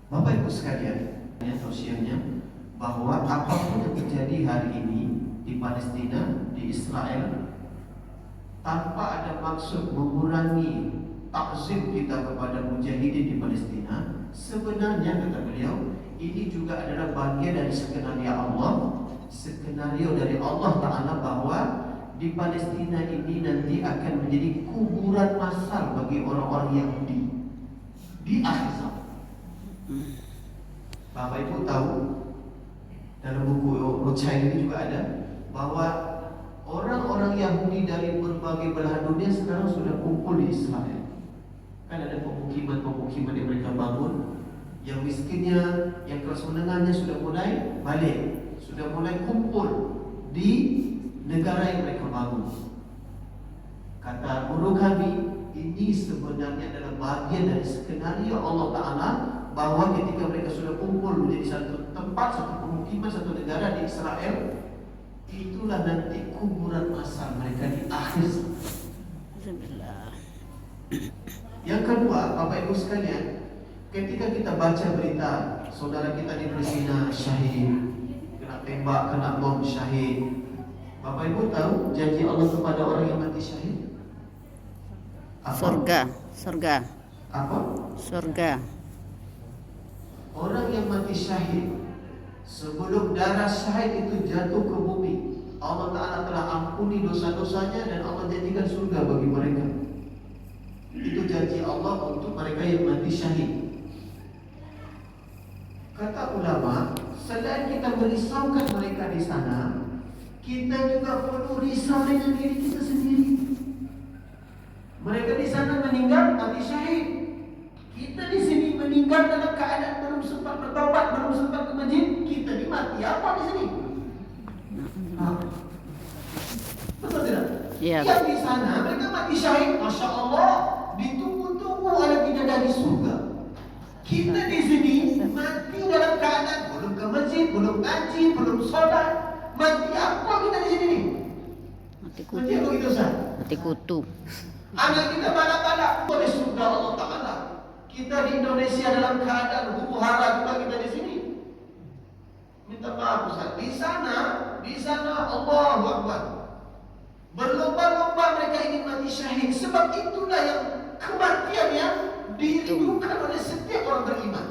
Bapak Ibu sekalian, sosialnya bahwa apapun yang terjadi hari ini di Palestina, di Israel, tanpa ada maksud mengurangi takzim kita kepada mujahidin di Palestina, sebenarnya kata beliau, ini juga adalah bagian dari skenario Allah, skenario dari Allah Ta'ala bahwa di Palestina ini nanti akan menjadi kuburan massal bagi orang-orang Yahudi di akhir zaman. Bapak Ibu tahu dalam buku Rothschild ini juga ada bahwa orang-orang Yahudi dari berbagai belahan dunia sekarang sudah kumpul di Israel. Kan ada pemukiman-pemukiman yang mereka bangun. Yang miskinnya, yang kelas menengahnya sudah mulai balik, sudah mulai kumpul di negara yang mereka bangun. Kata guru kami, ini sebenarnya adalah bagian dari skenario Allah Ta'ala bahwa ketika mereka sudah kumpul menjadi satu tempat, satu pemukiman, satu negara di Israel, itulah nanti kuburan massal mereka di akhir zaman. Yang kedua, Bapak Ibu sekalian, ketika kita baca berita saudara kita di Palestina syahid, kena tembak, kena bom, syahid, Bapak Ibu tahu janji Allah kepada orang yang mati syahid? Surga. Apa? Surga. Orang yang mati syahid, sebelum darah syahid itu jatuh ke bumi, Allah Ta'ala telah ampuni dosa-dosanya dan Allah jadikan surga bagi mereka. Itu janji Allah untuk mereka yang mati syahid. Kata ulama, selain kita merisaukan mereka di sana, kita juga perlu risau dengan diri kita sendiri. Mereka di sana meninggal mati syahid. Kita di sini meninggal dalam keadaan belum sempat bertobat, belum sempat ke masjid. Kita ini mati apa di sini? Betul tidak? Iya. Yang di sana mereka mati syahid, masya Allah, ditunggu-tunggu oleh bidadari surga. Kita di sini mati dalam keadaan belum ke masjid, belum ngaji, belum sholat. Mati apa kita di sini? Mati Mati apa gitu Ustaz? Mati kutu. Anak kita balak-balak oleh surga Allah Ta'ala. Kita di Indonesia dalam keadaan huru hara juga kita di sini. Minta maaf Ustaz. Di sana Allahu Akbar. Berlomba-lomba mereka ingin mati syahid. Sebab itulah yang kematian yang dirindukan oleh setiap orang beriman.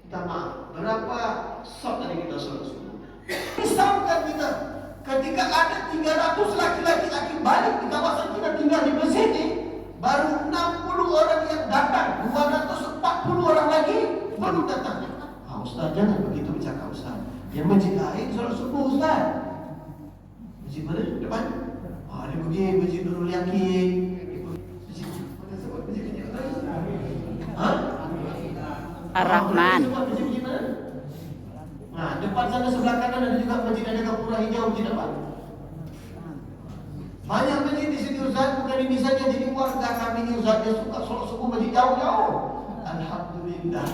Minta maaf. Berapa shot tadi kita sholat subuh? Risaukan kita. Ketika ada 300 laki-laki balik di kawasan kita tinggal di masjid ini, baru 60 orang yang datang, 240 orang lagi baru datang. Ustaz, jangan begitu bercakap Ustaz. Yang masjid lain sholat subuh Ustaz. Masjid mana? Depan? Dia pergi masjid Nurul Yakin. Masjid mana sebut masjid Ar-Rahman. Masjid mana? Nah, depan sana sebelah kanan ada juga masjid, ada gapura hijau, masjid apa? Banyak masjid di sini Ustaz, bukan ini saja. Jadi warga kami ini Ustaz, dia suka sholat subuh masjid jauh-jauh. Alhamdulillah.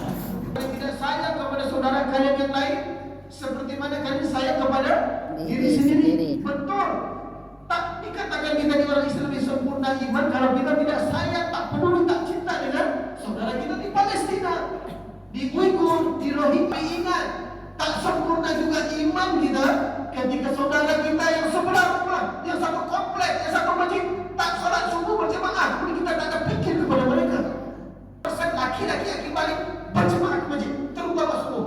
Tidak sayang kepada saudara kalian yang lain seperti mana kalian sayang kepada diri sendiri. Betul. Tak dikatakan kita di orang Islam yang sempurna iman kalau kita tidak sayang, tak peduli, tak cinta dengan saudara kita di Palestina, di Uighur, di Rohingya. Ingat, tak sempurna juga iman kita ketika saudara kita yang sebelah rumah, yang satu komplek, yang satu masjid, tak sholat subuh berjamaah, kemudian kita tak ada pikir kepada mereka. Persen laki-laki yang balik berjamaah ke masjid, terutama subuh.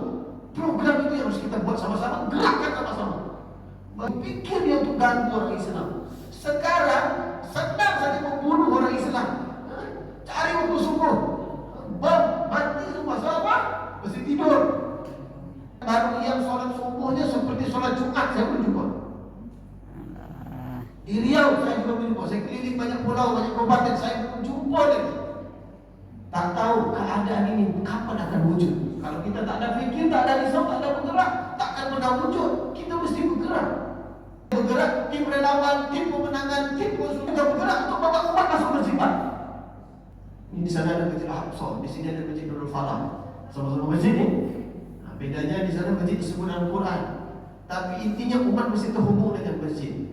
Program itu yang harus kita buat sama-sama, gerakkan sama-sama. Berpikir dia untuk ganggu orang Islam. Sekarang sedang saja membunuh orang Islam. Cari waktu subuh, bom, mati semua. Soal apa? Mesti tidur. Baru yang sholat subuhnya seperti sholat Jumat saya belum jumpa. Di Riau saya juga belum jumpa. Saya keliling banyak pulau, banyak kabupaten, saya belum jumpa lagi. Tak tahu keadaan ini kapan akan wujud. Kalau kita tak ada fikir, tak ada risau, tak ada bergerak, tak akan pernah wujud. Kita mesti bergerak. Bergerak, tim relawan, tim pemenangan, tim konsultan bergerak untuk bawa umat masuk masjid. Ini di sana ada masjid Al-Aqsa, di sini ada masjid Nurul Falah. Sama-sama masjid ini. Bedanya di sana masjid disebut Al-Quran, tapi intinya umat mesti terhubung dengan masjid.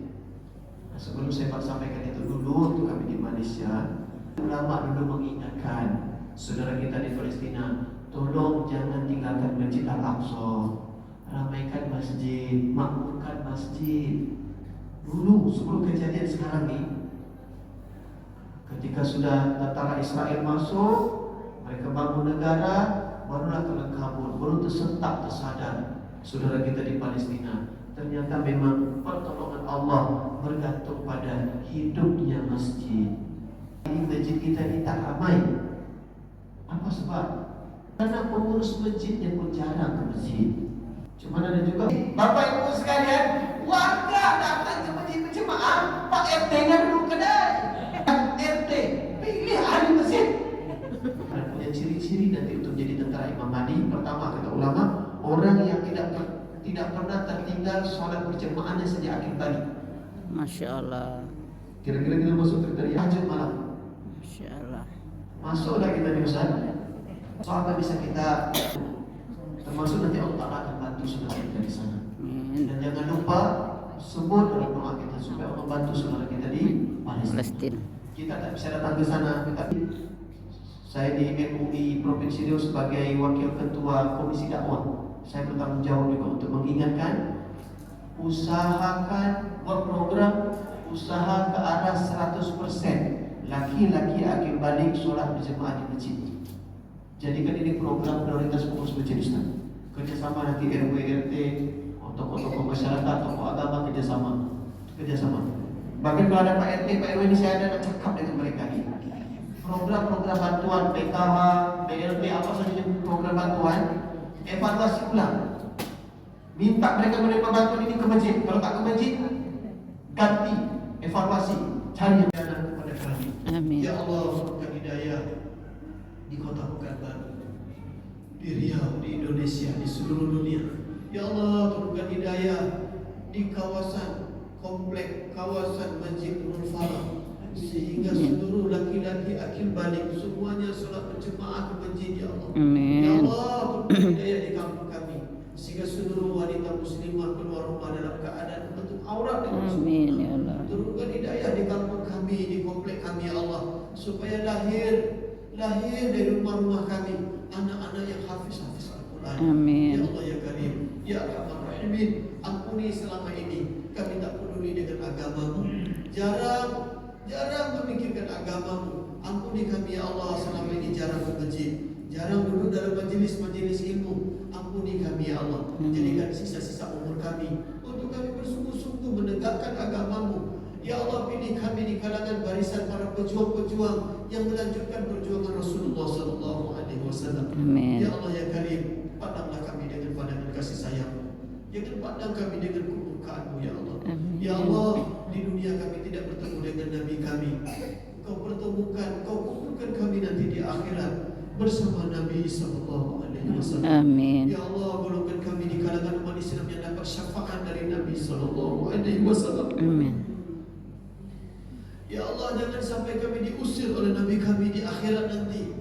Sebelum saya sampaikan itu dulu untuk kami di Malaysia, ulama dulu mengingatkan saudara kita di Palestina, tolong jangan tinggalkan Masjid Al-Aqsa, ramaikan masjid, makmurkan masjid. Dulu sebelum kejadian sekarang ini, ketika sudah tentara Israel masuk, mereka bangun negara, barulah kalian kabur, baru tersentak, tersadar saudara kita di Palestina. Ternyata memang pertolongan Allah bergantung pada hidupnya masjid. Ini masjid kita ini tak ramai. Apa sebab? Karena pengurus masjidnya pun jarang ke masjid. Cuma ada juga Bapak Ibu sekalian, warga datang ke masjid berjemaah, Pak RT nya duduk kedai. RT pilih ahli masjid. Dan punya ciri-ciri nanti untuk jadi tentara Imam Mahdi. Pertama kata ulama, orang yang tidak pernah tertinggal sholat berjemaahnya sejak akhir balik. Masya Allah. Kira-kira kita masuk kriteria tahajud malam. Masya Allah. Masuklah kita di Ustaz. Soalnya bisa kita termasuk nanti Allah Ta'ala akan bantu saudara kita di sana. Dan jangan lupa sebut dalam doa kita supaya Allah bantu saudara kita di Palestina. Kita tak bisa datang ke sana, tapi saya di MUI Provinsi Riau sebagai wakil ketua Komisi Dakwah, saya bertanggung jawab juga untuk mengingatkan, usahakan buat program usaha ke arah 100% laki-laki akhir balik sholat berjemaah di masjid. Jadikan ini program prioritas fokus masjid Ustaz. Kerjasama nanti RW, RT, tokoh-tokoh masyarakat, tokoh agama kerjasama. Bahkan kalau ada Pak RT, Pak RW ini saya ada nak cakap dengan mereka ini. Program-program bantuan PKH, BLT, apa saja program bantuan, evaluasi ulang. Minta mereka menerima bantuan ini ke masjid. Kalau tak ke masjid, ganti, evaluasi, cari yang ada kepada kami. Amin. Ya Allah, berikan hidayah di kota Pekanbaru, di Riau, di Indonesia, di seluruh dunia. Ya Allah, berikan hidayah di kawasan komplek, kawasan Masjid Nurul Falah, sehingga seluruh laki-laki akil balik semuanya sholat berjemaah ke masjid. Ya Allah. Amin. Ya Allah, berikan hidayah di kampung kami, sehingga seluruh wanita muslimah keluar rumah dalam keadaan menutup aurat dengan Amin ya Allah. turunkan hidayah di kampung kami, di komplek kami ya Allah, supaya lahir dari rumah-rumah kami anak-anak yang hafiz Al-Quran. Amin. Ya Allah ya Karim, ya Arhamar Rahimin, ampuni selama ini kami tak peduli dengan agamamu, jarang memikirkan agamamu. Ampuni kami ya Allah, selama ini jarang ke masjid, jarang duduk dalam majelis-majelis ilmu. Ampuni kami ya Allah, jadikan sisa-sisa umur kami untuk kami bersungguh-sungguh menegakkan agamamu. Ya Allah, pilih kami di kalangan barisan para pejuang-pejuang yang melanjutkan perjuangan Rasulullah SAW. Amin. Ya Allah ya Karim, pandanglah kami dengan pandangan kasih sayang. Jangan pandang kami dengan kemurkaan-Mu ya Allah. Amin. Ya Allah, di dunia kami tidak bertemu dengan Nabi kami. Kau pertemukan, Kau kumpulkan kami nanti di akhirat bersama Nabi SAW. Amin. Ya Allah, golongkan kami di kalangan umat Islam yang dapat syafaat dari Nabi SAW. Amin. Ya Allah, jangan sampai kami diusir oleh Nabi kami di akhirat nanti.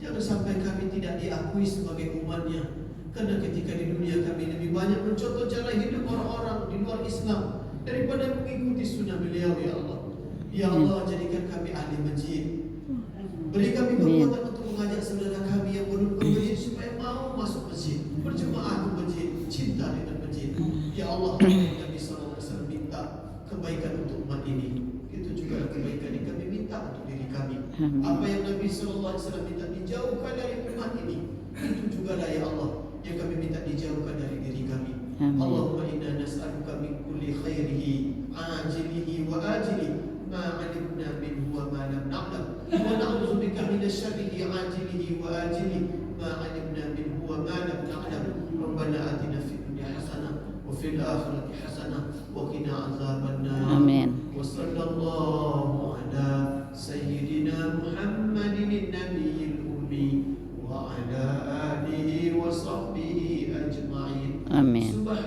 Jangan sampai kami tidak diakui sebagai umatnya. Karena ketika di dunia kami lebih banyak mencontoh cara hidup orang-orang di luar Islam daripada mengikuti sunnah beliau. Ya Allah, ya Allah, jadikan kami ahli masjid. Beri kami kekuatan untuk mengajak saudara kami yang belum ke masjid supaya mau masuk masjid, berjemaah ke masjid, cinta dengan masjid. Ya Allah, Nabi SAW minta kebaikan untuk umat ini. Itu juga kebaikan yang kami minta untuk diri kami. Apa yang Nabi SAW minta dijauhkan dari umat ini, itu juga lah ya Allah yang kami minta dijauhkan dari diri kami. Allahumma inna nas'aluka min kulli khairihi ajilihi wa ajilihi ma 'alimna minhu wa ma lam na'lam, wa na'udzubika min syarrihi ajilihi wa ajilihi ma 'alimna minhu wa ma lam na'lam. Rabbana atina fid dunya hasanah wa fil akhirati hasanah wa qina adzabannar. Amin. Wa sallallahu ala sayyidina Muhammadin nabiyil ummi wa ala alihi wa sahbihi ajma'in. Amin. Subhan